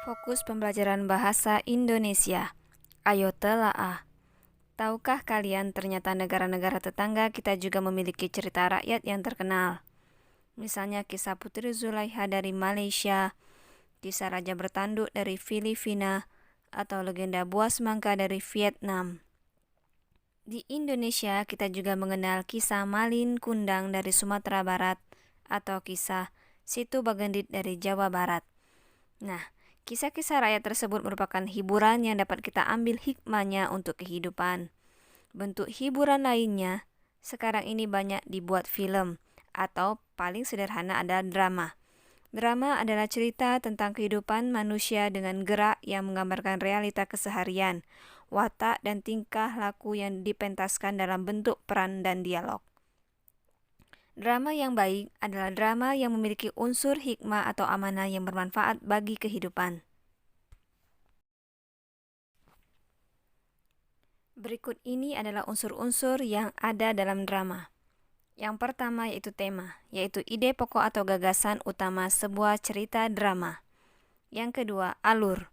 Fokus pembelajaran bahasa Indonesia. Ayo telaah. Tahukah kalian ternyata negara-negara tetangga kita juga memiliki cerita rakyat yang terkenal? Misalnya kisah Putri Zulaiha dari Malaysia, kisah Raja Bertanduk dari Filipina, atau legenda buah semangka dari Vietnam. Di Indonesia kita juga mengenal kisah Malin Kundang dari Sumatera Barat atau kisah Situ Bagendit dari Jawa Barat. Nah, kisah-kisah rakyat tersebut merupakan hiburan yang dapat kita ambil hikmahnya untuk kehidupan. Bentuk hiburan lainnya, sekarang ini banyak dibuat film, atau paling sederhana adalah drama. Drama adalah cerita tentang kehidupan manusia dengan gerak yang menggambarkan realita keseharian, watak dan tingkah laku yang dipentaskan dalam bentuk peran dan dialog. Drama yang baik adalah drama yang memiliki unsur hikmah atau amanah yang bermanfaat bagi kehidupan. Berikut ini adalah unsur-unsur yang ada dalam drama. Yang pertama yaitu tema, yaitu ide pokok atau gagasan utama sebuah cerita drama. Yang kedua, alur,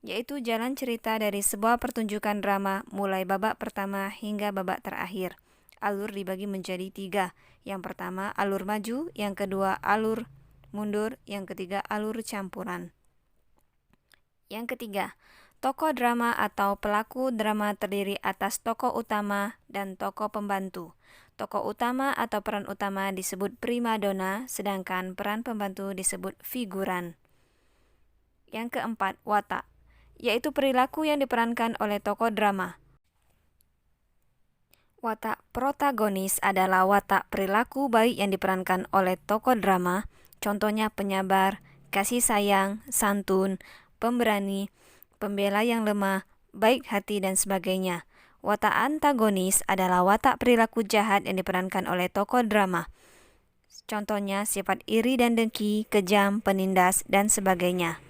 yaitu jalan cerita dari sebuah pertunjukan drama mulai babak pertama hingga babak terakhir. Alur dibagi menjadi 3. Yang pertama, alur maju. Yang kedua, alur mundur. Yang ketiga, alur campuran. Yang ketiga, tokoh drama atau pelaku drama terdiri atas tokoh utama dan tokoh pembantu. Tokoh utama atau peran utama disebut primadona, sedangkan peran pembantu disebut figuran. Yang keempat, watak, yaitu perilaku yang diperankan oleh tokoh drama. Watak protagonis adalah watak perilaku baik yang diperankan oleh tokoh drama, contohnya penyabar, kasih sayang, santun, pemberani, pembela yang lemah, baik hati, dan sebagainya. Watak antagonis adalah watak perilaku jahat yang diperankan oleh tokoh drama. Contohnya sifat iri dan dengki, kejam, penindas, dan sebagainya.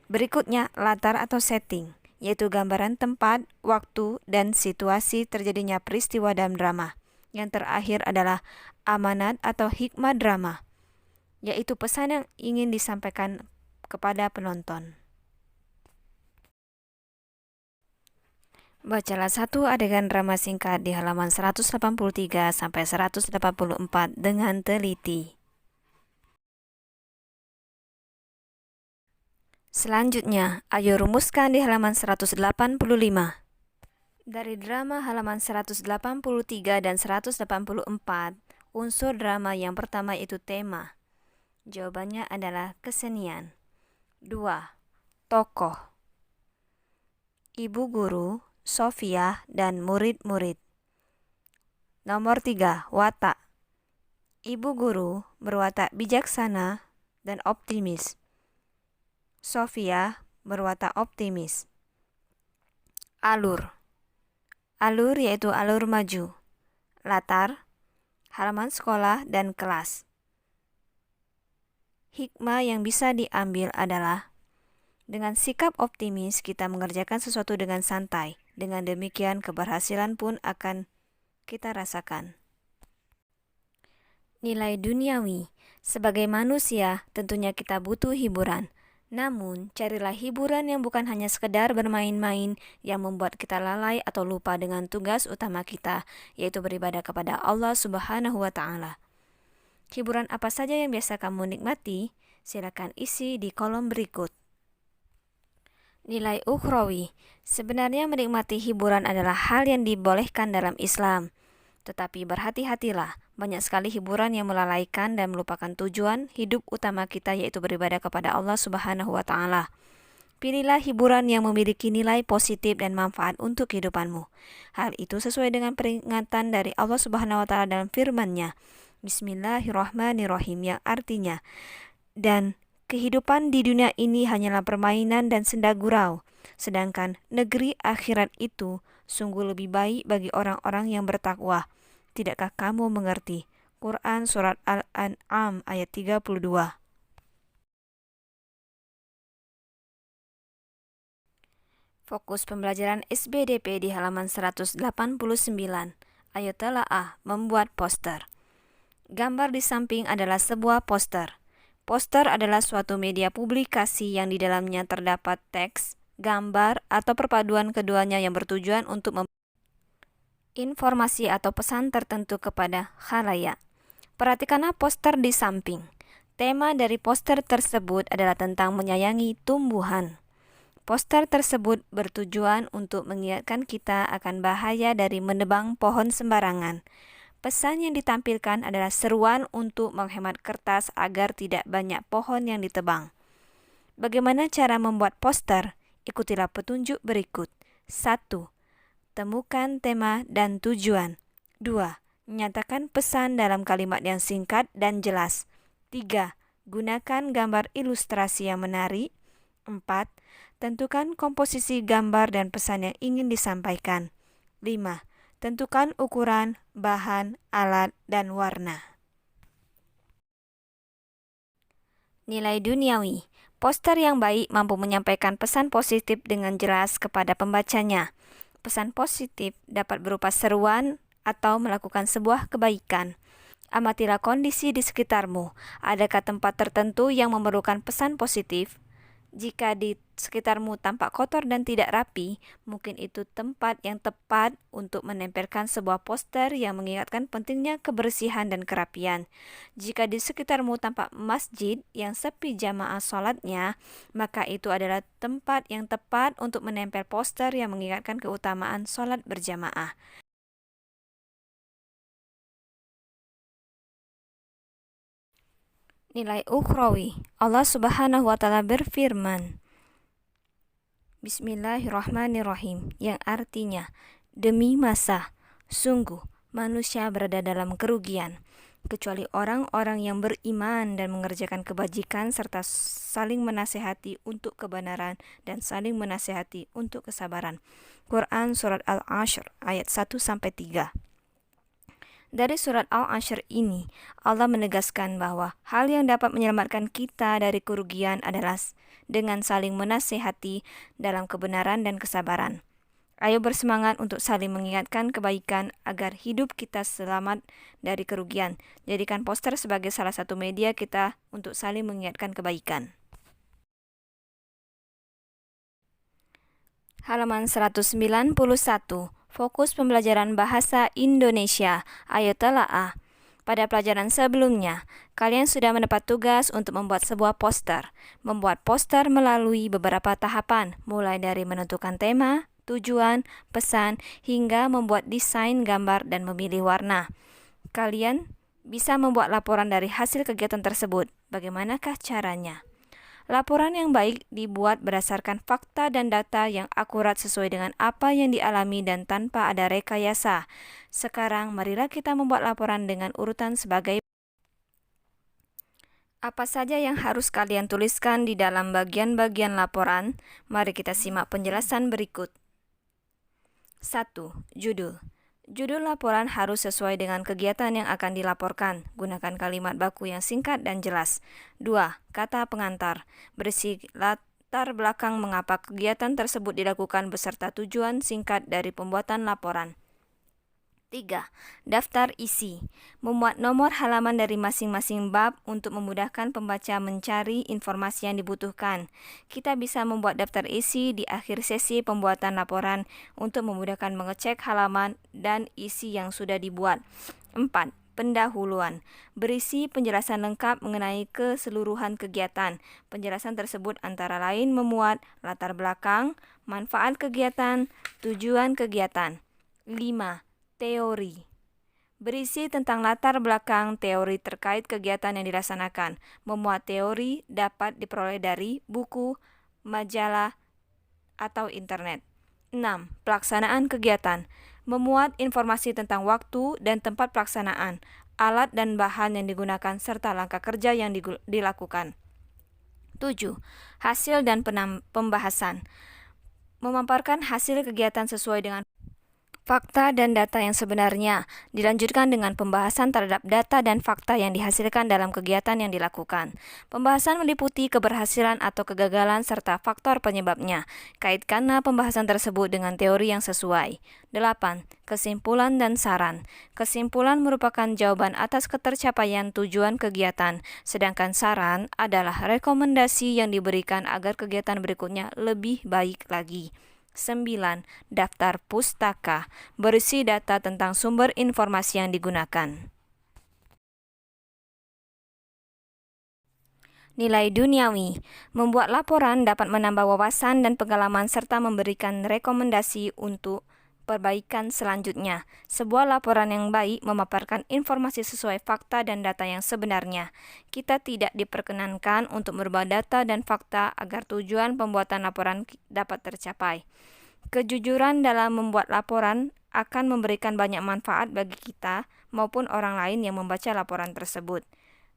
Berikutnya, latar atau setting, yaitu gambaran tempat, waktu, dan situasi terjadinya peristiwa dalam drama. Yang terakhir adalah amanat atau hikmah drama, yaitu pesan yang ingin disampaikan kepada penonton. Bacalah satu adegan drama singkat di halaman 183 sampai 184 dengan teliti. Selanjutnya, ayo rumuskan di halaman 185. Dari drama halaman 183 dan 184, unsur drama yang pertama itu tema. Jawabannya adalah kesenian. 2. Tokoh. Ibu guru, Sofia, dan murid-murid. Nomor 3. Watak. Ibu guru berwatak bijaksana dan optimis. Sofia berwatak optimis. Alur. Alur yaitu alur maju. Latar, halaman sekolah dan kelas. Hikmah yang bisa diambil adalah dengan sikap optimis kita mengerjakan sesuatu dengan santai. Dengan demikian keberhasilan pun akan kita rasakan. Nilai duniawi. Sebagai manusia, tentunya kita butuh hiburan. Namun, carilah hiburan yang bukan hanya sekedar bermain-main yang membuat kita lalai atau lupa dengan tugas utama kita, yaitu beribadah kepada Allah Subhanahu wa Ta'ala. Hiburan apa saja yang biasa kamu nikmati? Silakan isi di kolom berikut. Nilai ukhrawi. Sebenarnya menikmati hiburan adalah hal yang dibolehkan dalam Islam. Tetapi berhati-hatilah, banyak sekali hiburan yang melalaikan dan melupakan tujuan hidup utama kita, yaitu beribadah kepada Allah Subhanahu wa Ta'ala. Pilihlah hiburan yang memiliki nilai positif dan manfaat untuk kehidupanmu. Hal itu sesuai dengan peringatan dari Allah Subhanahu wa Ta'ala dalam firman-Nya, Bismillahirrahmanirrahim, yang artinya, dan kehidupan di dunia ini hanyalah permainan dan senda gurau, sedangkan negeri akhirat itu sungguh lebih baik bagi orang-orang yang bertakwa. Tidakkah kamu mengerti? Quran Surat Al-An'am ayat 32. Fokus pembelajaran SBDP di halaman 189. Ayo telaah membuat poster. Gambar di samping adalah sebuah poster. Poster adalah suatu media publikasi yang di dalamnya terdapat teks, gambar, atau perpaduan keduanya yang bertujuan untuk informasi atau pesan tertentu kepada khalayak. Perhatikanlah poster di samping. Tema dari poster tersebut adalah tentang menyayangi tumbuhan. Poster tersebut bertujuan untuk mengingatkan kita akan bahaya dari menebang pohon sembarangan. Pesan yang ditampilkan adalah seruan untuk menghemat kertas agar tidak banyak pohon yang ditebang. Bagaimana cara membuat poster? Ikutilah petunjuk berikut. 1. Temukan tema dan tujuan. 2. Nyatakan pesan dalam kalimat yang singkat dan jelas. 3. Gunakan gambar ilustrasi yang menarik. 4. Tentukan komposisi gambar dan pesan yang ingin disampaikan. 5. Tentukan ukuran, bahan, alat, dan warna. Nilai duniawi. Poster yang baik mampu menyampaikan pesan positif dengan jelas kepada pembacanya. Pesan positif dapat berupa seruan atau melakukan sebuah kebaikan. Amatilah kondisi di sekitarmu. Adakah tempat tertentu yang memerlukan pesan positif? Jika di sekitarmu tampak kotor dan tidak rapi, mungkin itu tempat yang tepat untuk menempelkan sebuah poster yang mengingatkan pentingnya kebersihan dan kerapian. Jika di sekitarmu tampak masjid yang sepi jamaah sholatnya, maka itu adalah tempat yang tepat untuk menempel poster yang mengingatkan keutamaan sholat berjamaah. Nilai ukhrawi. Allah Subhanahu wa Ta'ala berfirman, Bismillahirrahmanirrahim, yang artinya, demi masa, sungguh manusia berada dalam kerugian, kecuali orang-orang yang beriman dan mengerjakan kebajikan serta saling menasehati untuk kebenaran dan saling menasehati untuk kesabaran. Quran Surat Al-Ashr ayat 1-3. Dari surat Al-Ashr ini, Allah menegaskan bahwa hal yang dapat menyelamatkan kita dari kerugian adalah dengan saling menasehati dalam kebenaran dan kesabaran. Ayo bersemangat untuk saling mengingatkan kebaikan agar hidup kita selamat dari kerugian. Jadikan poster sebagai salah satu media kita untuk saling mengingatkan kebaikan. Halaman 191. Fokus pembelajaran bahasa Indonesia. Ayo telaah. Pada pelajaran sebelumnya, kalian sudah mendapat tugas untuk membuat sebuah poster. Membuat poster melalui beberapa tahapan, mulai dari menentukan tema, tujuan, pesan, hingga membuat desain gambar dan memilih warna. Kalian bisa membuat laporan dari hasil kegiatan tersebut. Bagaimanakah caranya? Laporan yang baik dibuat berdasarkan fakta dan data yang akurat sesuai dengan apa yang dialami dan tanpa ada rekayasa. Sekarang, marilah kita membuat laporan dengan urutan sebagai apa saja yang harus kalian tuliskan di dalam bagian-bagian laporan. Mari kita simak penjelasan berikut. 1. Judul. Judul laporan harus sesuai dengan kegiatan yang akan dilaporkan. Gunakan kalimat baku yang singkat dan jelas. 2. Kata pengantar. Berisi latar belakang mengapa kegiatan tersebut dilakukan beserta tujuan singkat dari pembuatan laporan. 3. Daftar isi. Memuat nomor halaman dari masing-masing bab untuk memudahkan pembaca mencari informasi yang dibutuhkan. Kita bisa membuat daftar isi di akhir sesi pembuatan laporan untuk memudahkan mengecek halaman dan isi yang sudah dibuat. 4. Pendahuluan. Berisi penjelasan lengkap mengenai keseluruhan kegiatan. Penjelasan tersebut antara lain memuat latar belakang, manfaat kegiatan, tujuan kegiatan. 5. Teori. Berisi tentang latar belakang teori terkait kegiatan yang dilaksanakan. Memuat teori dapat diperoleh dari buku, majalah, atau internet. 6. Pelaksanaan kegiatan. Memuat informasi tentang waktu dan tempat pelaksanaan, alat dan bahan yang digunakan, serta langkah kerja yang dilakukan. 7. Hasil dan pembahasan. Memaparkan hasil kegiatan sesuai dengan Fakta dan data yang sebenarnya dilanjutkan dengan pembahasan terhadap data dan fakta yang dihasilkan dalam kegiatan yang dilakukan. Pembahasan meliputi keberhasilan atau kegagalan serta faktor penyebabnya. Kaitkanlah pembahasan tersebut dengan teori yang sesuai. 8. Kesimpulan dan saran. Kesimpulan merupakan jawaban atas ketercapaian tujuan kegiatan, sedangkan saran adalah rekomendasi yang diberikan agar kegiatan berikutnya lebih baik lagi. 9. Daftar pustaka berisi data tentang sumber informasi yang digunakan. Nilai duniawi. Membuat laporan dapat menambah wawasan dan pengalaman serta memberikan rekomendasi untuk perbaikan selanjutnya. Sebuah laporan yang baik memaparkan informasi sesuai fakta dan data yang sebenarnya. Kita tidak diperkenankan untuk merubah data dan fakta agar tujuan pembuatan laporan dapat tercapai. Kejujuran dalam membuat laporan akan memberikan banyak manfaat bagi kita maupun orang lain yang membaca laporan tersebut.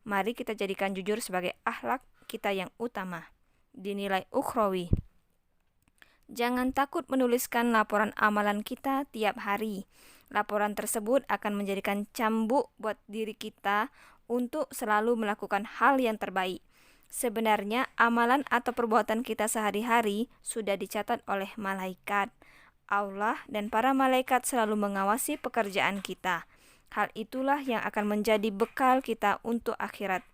Mari kita jadikan jujur sebagai akhlak kita yang utama. Dinilai ukhrawi. Jangan takut menuliskan laporan amalan kita tiap hari. Laporan tersebut akan menjadikan cambuk buat diri kita untuk selalu melakukan hal yang terbaik. Sebenarnya, amalan atau perbuatan kita sehari-hari sudah dicatat oleh malaikat. Allah dan para malaikat selalu mengawasi pekerjaan kita. Hal itulah yang akan menjadi bekal kita untuk akhirat.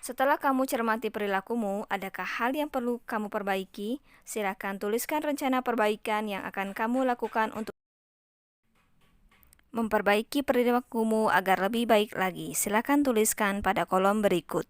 Setelah kamu cermati perilakumu, adakah hal yang perlu kamu perbaiki? Silakan tuliskan rencana perbaikan yang akan kamu lakukan untuk memperbaiki perilakumu agar lebih baik lagi. Silakan tuliskan pada kolom berikut.